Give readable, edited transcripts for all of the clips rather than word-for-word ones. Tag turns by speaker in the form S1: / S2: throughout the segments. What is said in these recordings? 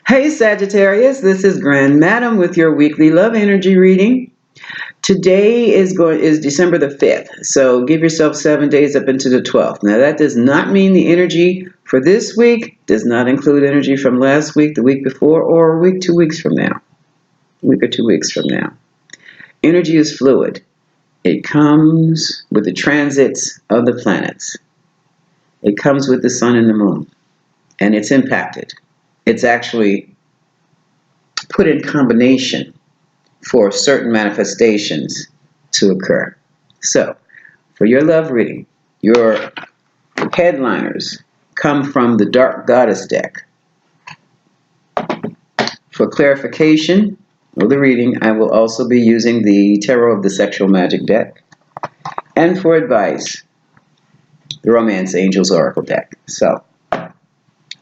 S1: Hey Sagittarius, this is Grand Madam with your weekly love energy reading. Today is December the 5th, so give yourself 7 days up into the 12th. Now that does not mean the energy for this week does not include energy from last week, the week before, or a week, 2 weeks from now. A week or 2 weeks from now. Energy is fluid. It comes with the transits of the planets. It comes with the sun and the moon, and it's impacted. It's actually put in combination for certain manifestations to occur. So, for your love reading, your headliners come from the Dark Goddess deck. For clarification of the reading, I will also be using the Tarot of the Sexual Magic deck. And for advice, the Romance Angels Oracle deck. So,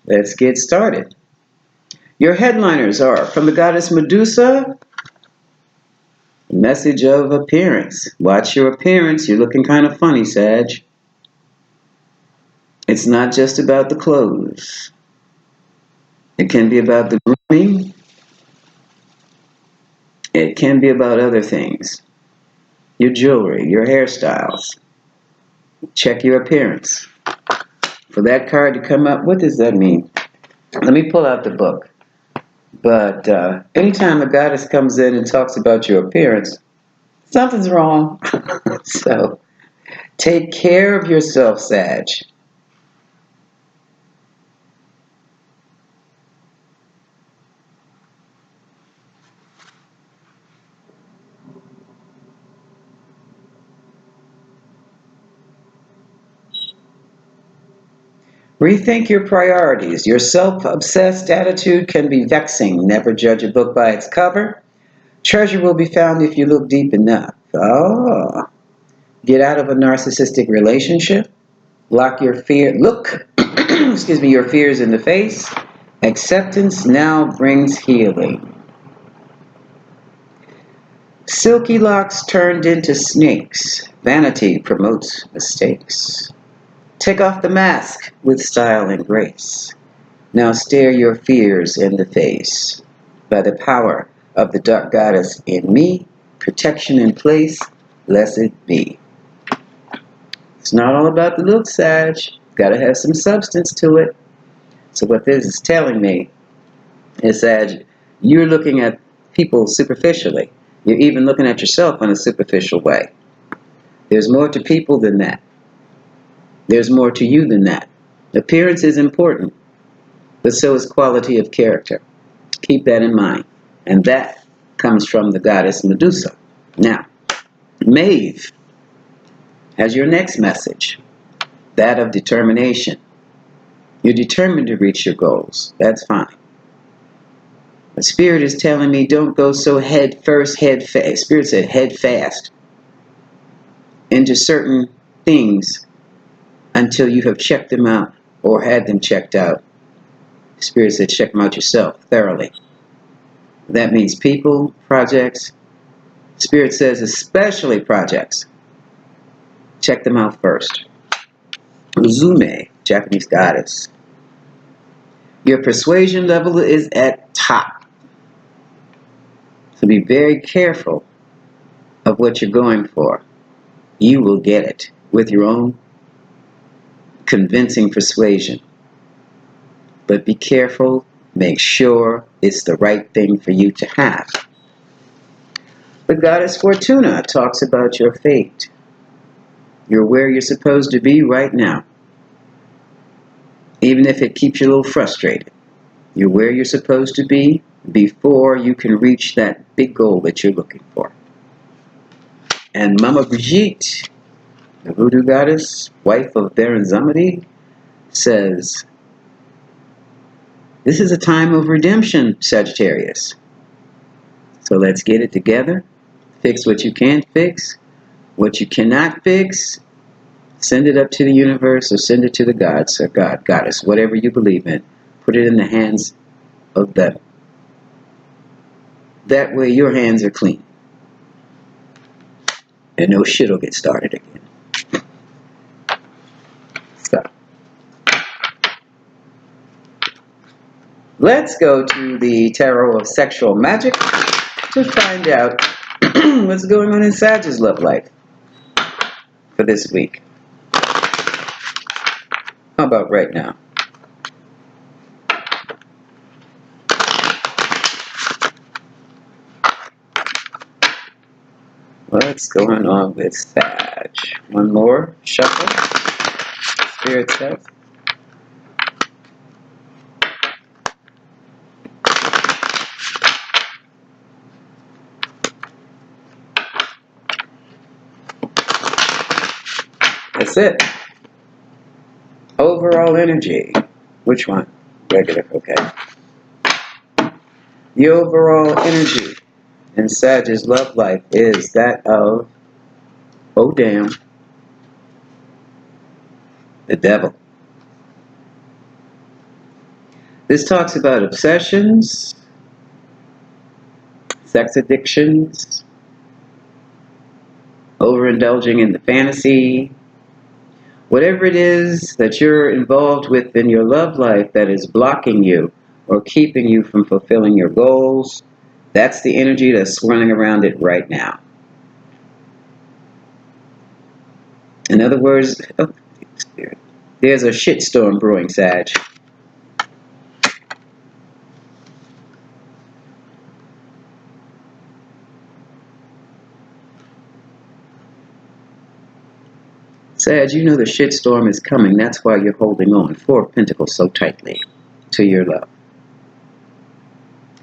S1: let's get started. Your headliners are from the goddess Medusa, message of appearance. Watch your appearance. You're looking kind of funny, Sag. It's not just about the clothes. It can be about the grooming. It can be about other things. Your jewelry, your hairstyles. Check your appearance. For that card to come up, what does that mean? Let me pull out the book. But anytime a goddess comes in and talks about your appearance, something's wrong. So take care of yourself, Sag. Rethink your priorities. Your self-obsessed attitude can be vexing. Never judge a book by its cover. Treasure will be found if you look deep enough. Oh. Get out of a narcissistic relationship. Look your fears in the face. Acceptance now brings healing. Silky locks turned into snakes. Vanity promotes mistakes. Take off the mask with style and grace. Now stare your fears in the face. By the power of the dark goddess in me, protection in place, blessed be. It's not all about the look, Sag. Gotta have some substance to it. So what this is telling me is that you're looking at people superficially. You're even looking at yourself in a superficial way. There's more to people than that. There's more to you than that. Appearance is important, but so is quality of character. Keep that in mind. And that comes from the goddess Medusa. Now, Maeve has your next message, that of determination. You're determined to reach your goals. That's fine. The Spirit is telling me don't go so head fast. Spirit said head fast into certain things until you have checked them out or had them checked out. Spirit said check them out yourself thoroughly. That means people, projects. Spirit says especially projects. Check them out first. Uzume, Japanese goddess. Your persuasion level is at top. So be very careful of what you're going for. You will get it with your own convincing persuasion. But be careful, make sure it's the right thing for you to have. The goddess Fortuna talks about your fate. You're where you're supposed to be right now. Even if it keeps you a little frustrated. You're where you're supposed to be before you can reach that big goal that you're looking for. And Mama Brigitte, the voodoo goddess, wife of Baron Zamadi, says, this is a time of redemption, Sagittarius. So let's get it together. Fix what you can fix. What you cannot fix, send it up to the universe or send it to the gods or goddess, whatever you believe in. Put it in the hands of them. That way your hands are clean. And no shit will get started again. So, Let's go to the Tarot of Sexual Magic to find out what's going on in Sag's love life for this week. How about right now? What's going on with Sag? One more shuffle. Spirit says. That's it. Overall energy. Which one? Regular, okay. The overall energy in Sag's love life is that of, oh damn, the devil. This talks about obsessions, sex addictions, overindulging in the fantasy, whatever it is that you're involved with in your love life that is blocking you or keeping you from fulfilling your goals, that's the energy that's swirling around it right now. In other words, oh, Spirit, there's a shitstorm brewing, Sag. Sag, you know the shitstorm is coming. That's why you're holding on, Four of Pentacles, so tightly to your love.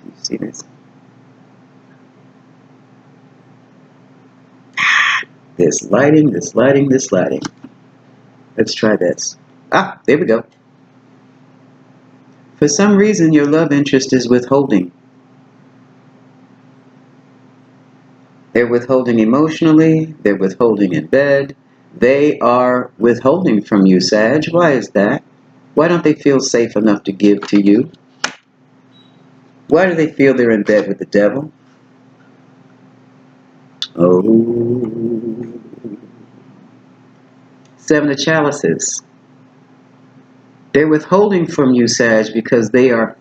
S1: You see this? This lighting, this lighting, this lighting. Let's try this. Ah, there we go. For some reason, your love interest is withholding. They're withholding emotionally. They're withholding in bed. They are withholding from you, Sag. Why is that? Why don't they feel safe enough to give to you? Why do they feel they're in bed with the devil? Oh. Seven of Chalices. They're withholding from you, Sag, because they are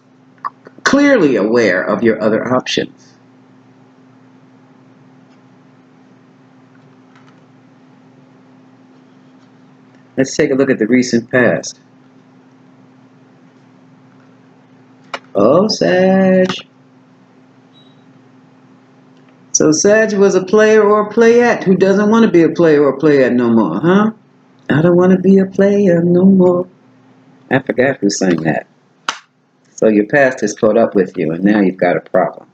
S1: clearly aware of your other options. Let's take a look at the recent past. Oh, Sag. So Sag was a player or a playette who doesn't want to be a player or a playette no more, huh? I don't want to be a player no more. I forgot who sang that. So your past has caught up with you, and now you've got a problem.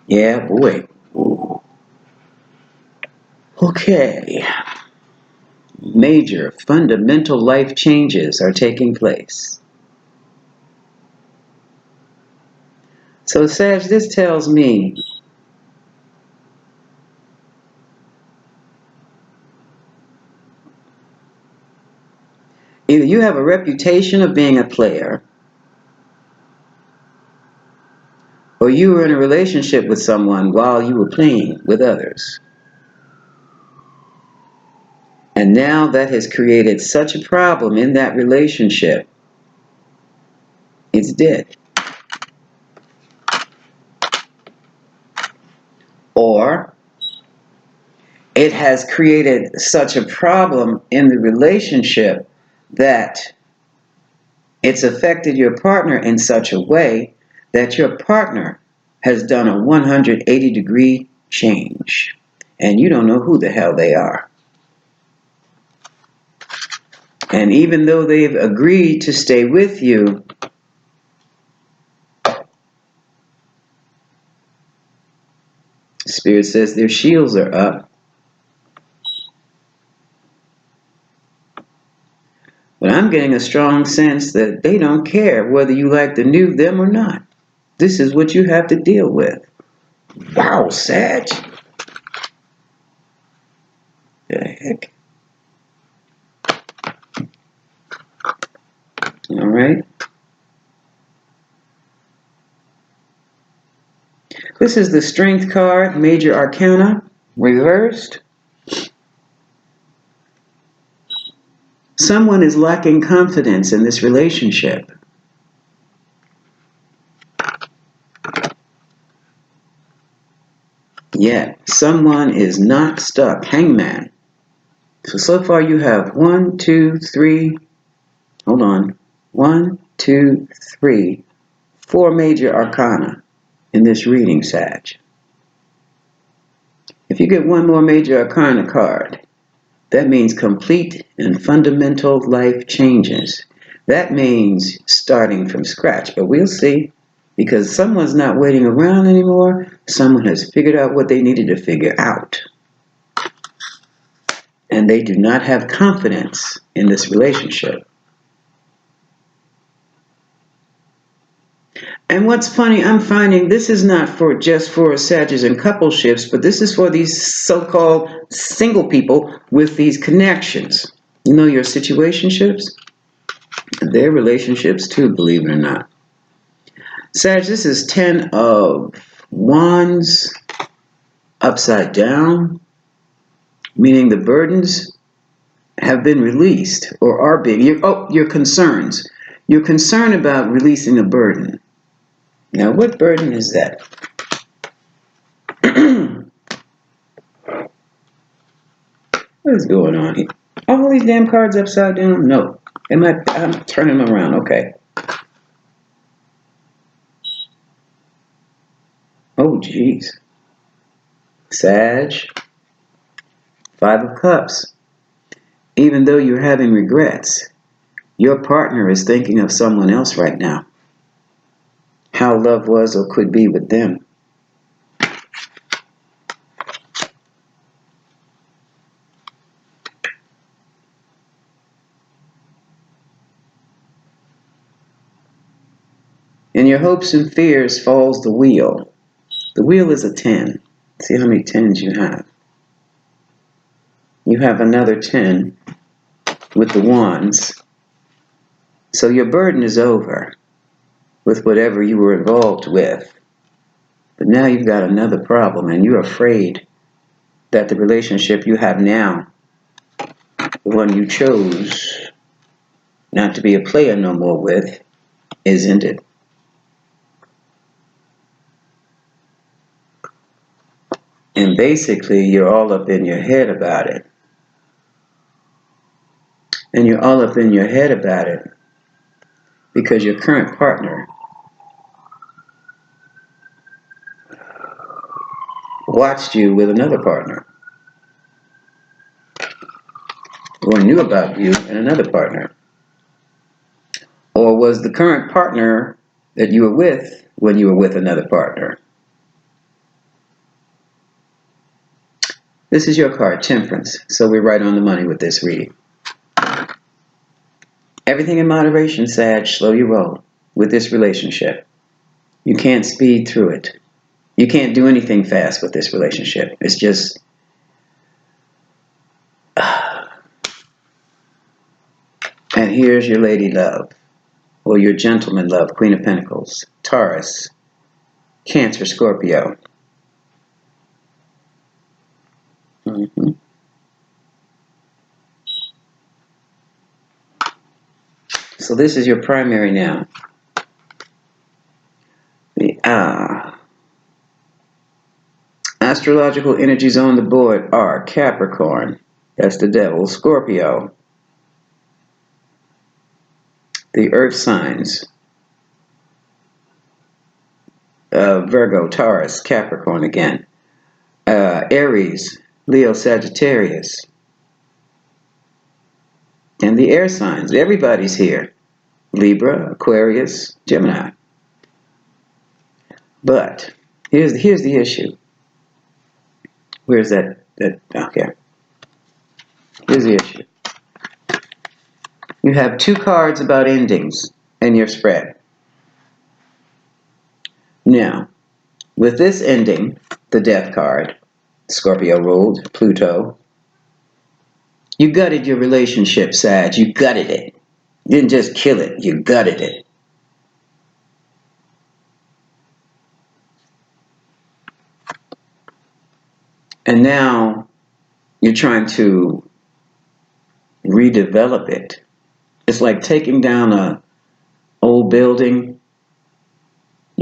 S1: Yeah, boy. Ooh. Okay. Major, fundamental life changes are taking place. So, Sag, this tells me either you have a reputation of being a player, or you were in a relationship with someone while you were playing with others. And now that has created such a problem in that relationship, it's dead. Or it has created such a problem in the relationship that it's affected your partner in such a way that your partner has done a 180-degree change. And you don't know who the hell they are. And even though they've agreed to stay with you, Spirit says their shields are up. But I'm getting a strong sense that they don't care whether you like the new them or not. This is what you have to deal with. Wow, Sag. The heck? All right. This is the Strength card, Major Arcana, reversed. Someone is lacking confidence in this relationship. Yet, someone is not stuck. Hangman. So far you have 1, 2, 3, hold on. 1, 2, 3, 4 major arcana in this reading, Sag. If you get one more major arcana card, that means complete and fundamental life changes. That means starting from scratch, but we'll see. Because someone's not waiting around anymore, someone has figured out what they needed to figure out. And they do not have confidence in this relationship. And what's funny, I'm finding this is not for just for Sagittarius and couple shifts, but this is for these so-called single people with these connections. You know, your situationships? Their relationships too, believe it or not. Sag, this is 10 of Wands upside down, meaning the burdens have been released or are being, your concerns. You're concerned about releasing a burden. Now, what burden is that? What is going on here? All these damn cards upside down? No. I'm turning them around. Okay. Oh, geez. Sag. 5 of Cups. Even though you're having regrets, your partner is thinking of someone else right now. How love was or could be with them. In your hopes and fears falls the wheel. The wheel is a 10. See how many 10s you have. You have another 10 with the wands. So your burden is over with whatever you were involved with. But now you've got another problem, and you're afraid that the relationship you have now, the one you chose not to be a player no more with, is ended. And basically, you're all up in your head about it. And you're all up in your head about it because your current partner watched you with another partner or knew about you and another partner, or was the current partner that you were with when you were with another partner. This is your card, Temperance, so we're right on the money with this reading. Everything in moderation, Sag, slow your roll with this relationship. You can't speed through it. You can't do anything fast with this relationship. It's just... And here's your lady love, or your gentleman love, Queen of Pentacles, Taurus, Cancer, Scorpio. So this is your primary now. The astrological energies on the board are Capricorn, that's the devil, Scorpio, the earth signs, Virgo, Taurus, Capricorn again, Aries, Leo, Sagittarius, and the air signs. Everybody's here. Libra, Aquarius, Gemini. But here's the issue. Where's that? Okay. Here's the issue. You have 2 cards about endings in your spread. Now, with this ending, the death card, Scorpio ruled, Pluto, you gutted your relationship, Sag. You gutted it. You didn't just kill it, you gutted it. And now you're trying to redevelop it. It's like taking down an old building.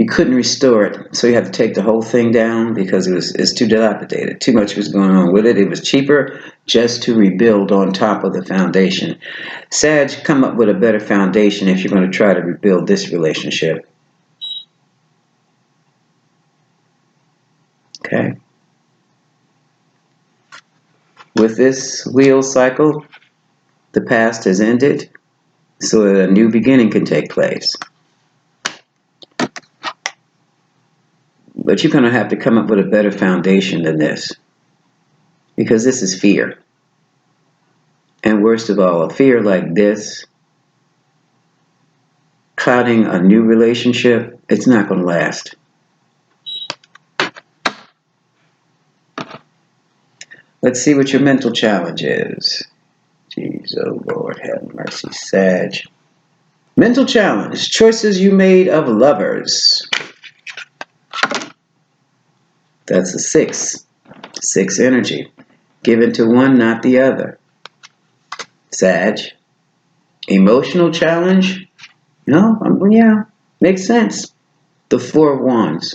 S1: you couldn't restore it, so you had to take the whole thing down because it's too dilapidated. Too much was going on with it. It was cheaper just to rebuild on top of the foundation. Sag, come up with a better foundation if you're going to try to rebuild this relationship. Okay. With this wheel cycle, the past has ended so that a new beginning can take place. But you're going to have to come up with a better foundation than this, because this is fear. And worst of all, a fear like this, clouding a new relationship, it's not going to last. Let's see what your mental challenge is. Jeez, oh Lord, have mercy, Sag. Mental challenge, choices you made of lovers. That's a 6. 6 energy. Given to one, not the other. Sag. Emotional challenge? No, yeah, makes sense. The 4 of Wands.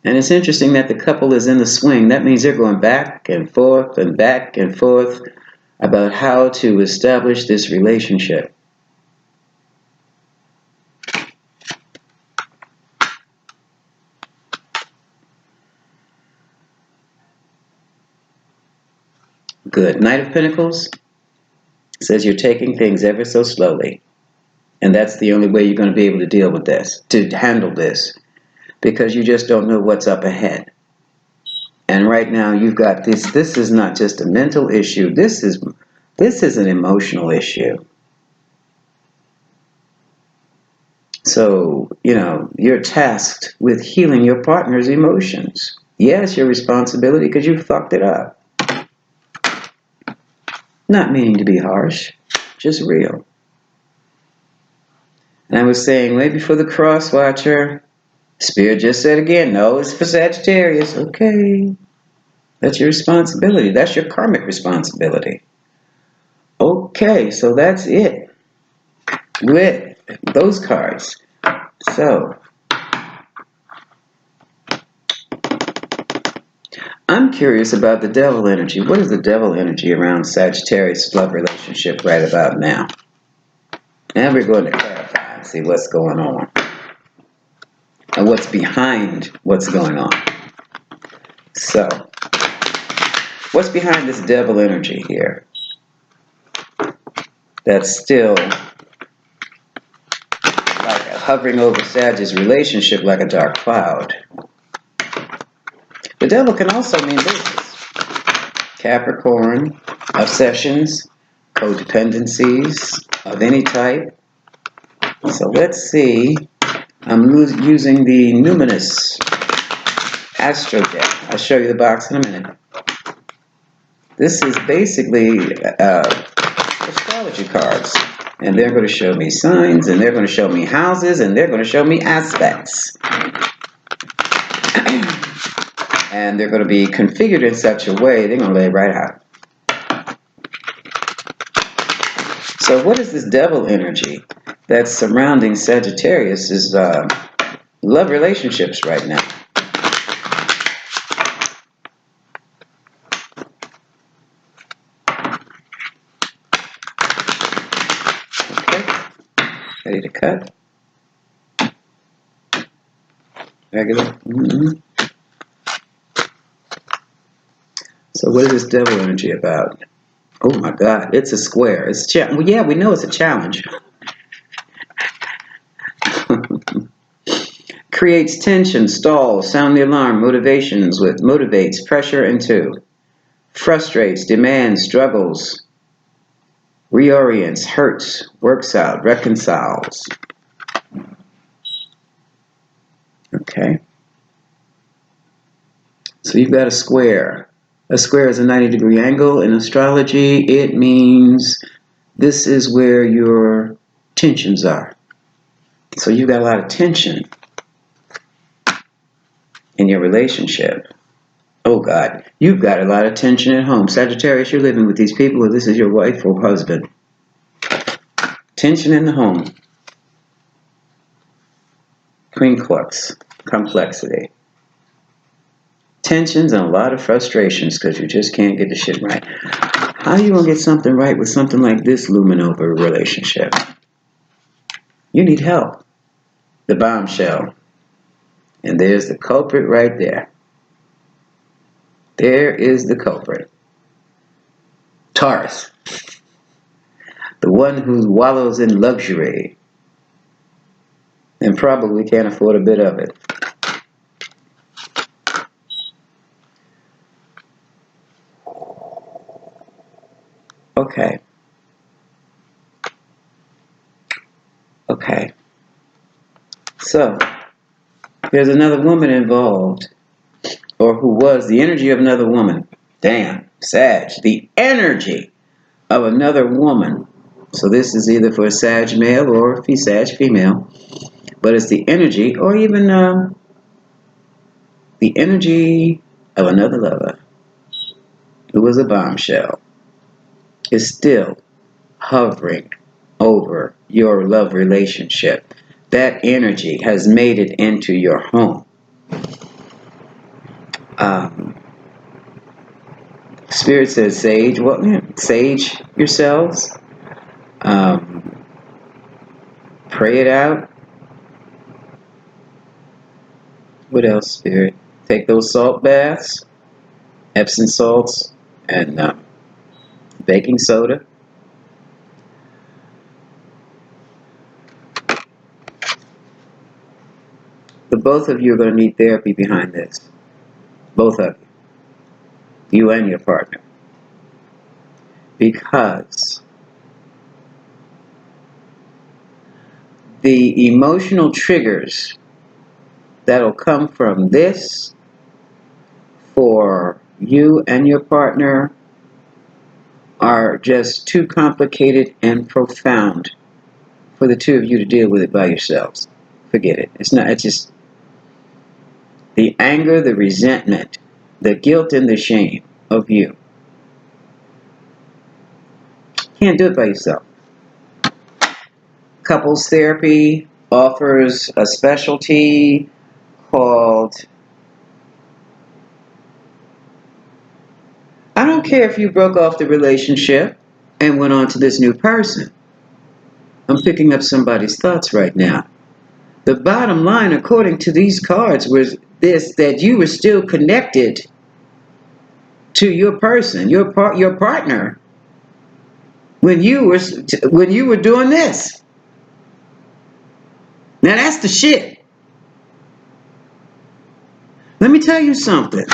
S1: And it's interesting that the couple is in the swing. That means they're going back and forth about how to establish this relationship. Good. Knight of Pentacles says you're taking things ever so slowly. And that's the only way you're going to be able to deal with this, to handle this, because you just don't know what's up ahead. And right now you've got this. This is not just a mental issue. This is an emotional issue. So, you're tasked with healing your partner's emotions. Yes, your responsibility because you fucked it up. Not meaning to be harsh, just real. And I was saying way before the cross watcher, Spirit just said again, no, it's for Sagittarius. Okay. That's your responsibility. That's your karmic responsibility. Okay, so that's it with those cards. So, I'm curious about the devil energy. What is the devil energy around Sagittarius' love relationship right about now? Now we're going to clarify and see what's going on. And what's behind what's going on. So, what's behind this devil energy here? That's still like hovering over Sag's relationship like a dark cloud. The devil can also mean business. Capricorn, obsessions, codependencies of any type. So let's see. I'm using the Numinous Astro deck. I'll show you the box in a minute. This is basically astrology cards. And they're going to show me signs, and they're going to show me houses, and they're going to show me aspects. And they're going to be configured in such a way, they're going to lay right out. So what is this devil energy that's surrounding Sagittarius' love relationships right now? Okay, ready to cut? Regular? Mm-hmm. So what is this devil energy about? Oh my God, it's a square. It's well, yeah, we know it's a challenge. Creates tension, stalls, sound the alarm, motivates, pressure into, frustrates, demands, struggles, reorients, hurts, works out, reconciles. Okay. So you've got a square. A square is a 90-degree angle. In astrology, it means this is where your tensions are. So you've got a lot of tension in your relationship. Oh God, you've got a lot of tension at home. Sagittarius, you're living with these people, or this is your wife or husband. Tension in the home. complexity. Tensions and a lot of frustrations because you just can't get the shit right. How are you going to get something right with something like this looming over a relationship? You need help. The bombshell. And there's the culprit right there. There is the culprit. Taurus. The one who wallows in luxury and probably can't afford a bit of it. Okay. So, there's another woman involved, or who was the energy of another woman. Damn, Sag, the energy of another woman. So this is either for a Sag male or a Sag female, but it's the energy, or even the energy of another lover who was a bombshell, is still hovering over your love relationship. That energy has made it into your home. Spirit says, sage yourselves. Pray it out. What else, Spirit? Take those salt baths, Epsom salts, and baking soda. The both of you are going to need therapy behind this. Both of you. You and your partner. Because the emotional triggers that'll come from this for you and your partner are just too complicated and profound for the two of you to deal with it by yourselves. Forget it. It's just the anger, the resentment, the guilt, and the shame of you. Can't do it by yourself. Couples therapy offers a specialty called, I don't care if you broke off the relationship and went on to this new person. I'm picking up somebody's thoughts right now. The bottom line, according to these cards, was this: that you were still connected to your person, your partner, when you were doing this. Now that's the shit. Let me tell you something.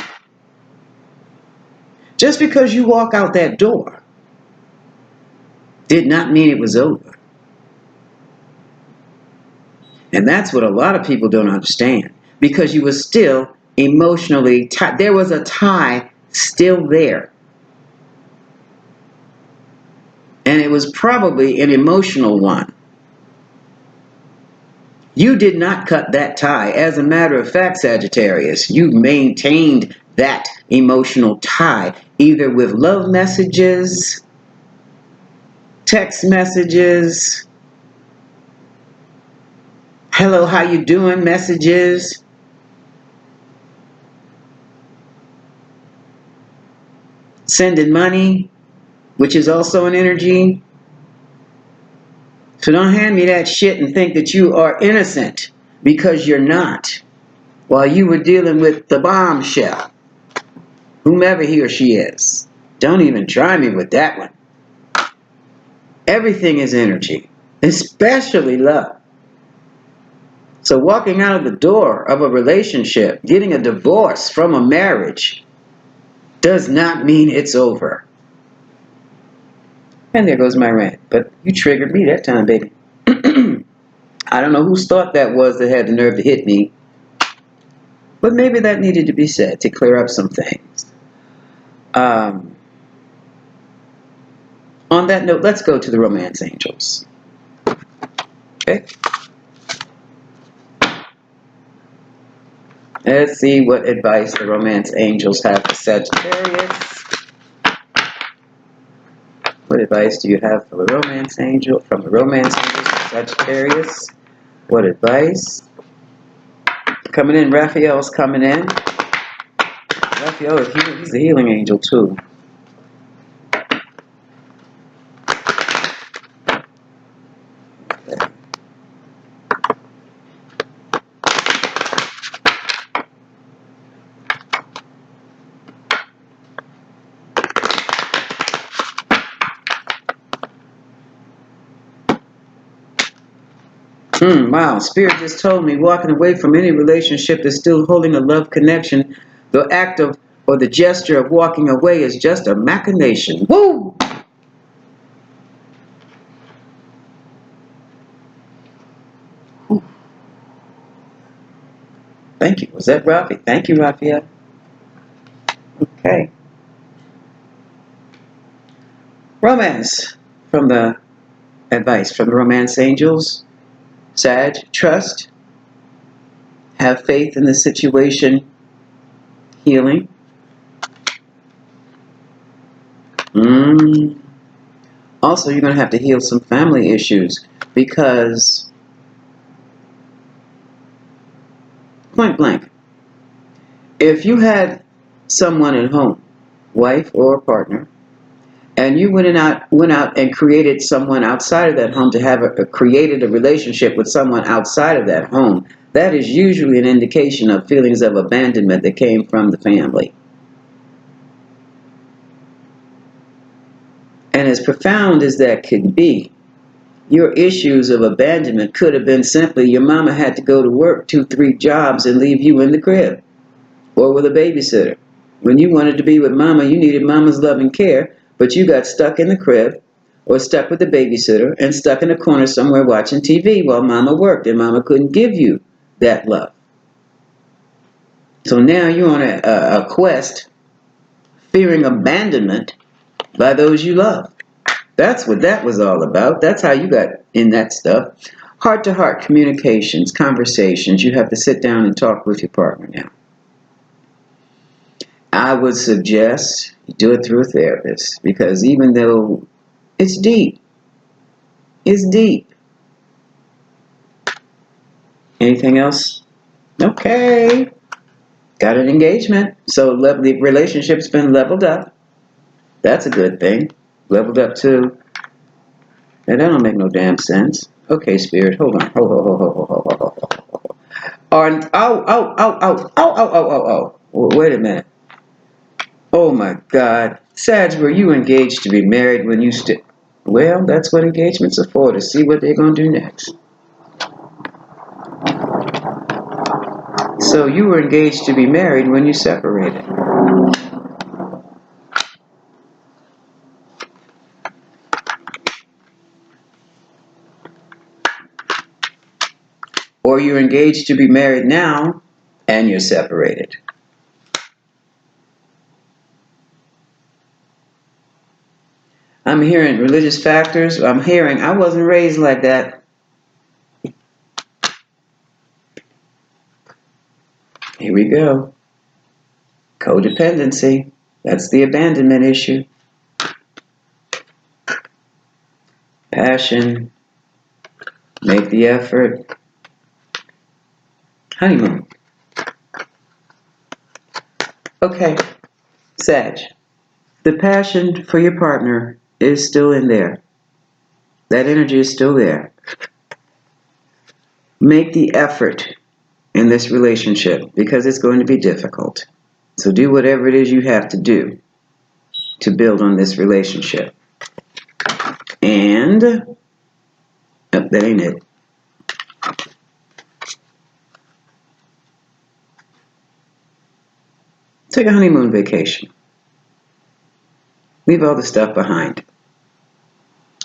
S1: Just because you walk out that door did not mean it was over. And that's what a lot of people don't understand. Because you were still emotionally tied. There was a tie still there. And it was probably an emotional one. You did not cut that tie. As a matter of fact, Sagittarius, you maintained that emotional tie, either with love messages, text messages, hello, how you doing messages, sending money, which is also an energy. So don't hand me that shit and think that you are innocent, because you're not. While you were dealing with the bombshell, whomever he or she is. Don't even try me with that one. Everything is energy, especially love. So walking out of the door of a relationship, getting a divorce from a marriage, does not mean it's over. And there goes my rant. But you triggered me that time, baby. I don't know whose thought that was that had the nerve to hit me. But maybe that needed to be said to clear up some things. On that note, let's go to the romance angels. Okay? Let's see what advice the romance angels have for Sagittarius. What advice do you have for the romance angel? From the romance angels for Sagittarius. What advice coming in. Raphael's coming in. Raphael, he's a healing angel too. Wow, Spirit just told me walking away from any relationship that's still holding a love connection, the act of or the gesture of walking away is just a machination. Woo! Thank you. Was that Rafi? Thank you, Raphael. Okay. Romance from the advice from the Romance Angels. Sag, trust. Have faith in the situation. Healing. Also, you're going to have to heal some family issues because, point blank, if you had someone at home, wife or partner, and you went out and created someone outside of that home to have created a relationship with someone outside of that home, that is usually an indication of feelings of abandonment that came from the family. And as profound as that could be, your issues of abandonment could have been simply your mama had to go to work 2-3 jobs and leave you in the crib or with a babysitter. When you wanted to be with mama, you needed mama's love and care, but you got stuck in the crib or stuck with the babysitter and stuck in a corner somewhere watching TV while mama worked and mama couldn't give you that love. So now you're on a quest fearing abandonment by those you love. That's what that was all about. That's how you got in that stuff. Heart-to-heart communications, conversations. You have to sit down and talk with your partner now. I would suggest you do it through a therapist because even though it's deep, it's deep. Anything else? Okay. Got an engagement. So the relationship's been leveled up. That's a good thing. Leveled up too. And that don't make no damn sense. Okay, Spirit, hold on. Oh. Wait a minute. Oh my God. Sag, were you engaged to be married when you Well, that's what engagements are for, to see what they're going to do next. So you were engaged to be married when you separated. Or you're engaged to be married now and you're separated. I'm hearing religious factors. I'm hearing I wasn't raised like that. Here we go. Codependency. That's the abandonment issue. Passion. Make the effort. Honeymoon. Okay. Sag. The passion for your partner is still in there. That energy is still there. Make the effort in this relationship because it's going to be difficult. So do whatever it is you have to do to build on this relationship. And that ain't it. Take a honeymoon vacation. Leave all the stuff behind.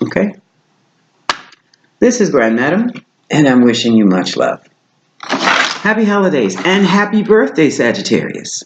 S1: Okay? This is Grand Madam, and I'm wishing you much love. Happy holidays and happy birthday, Sagittarius.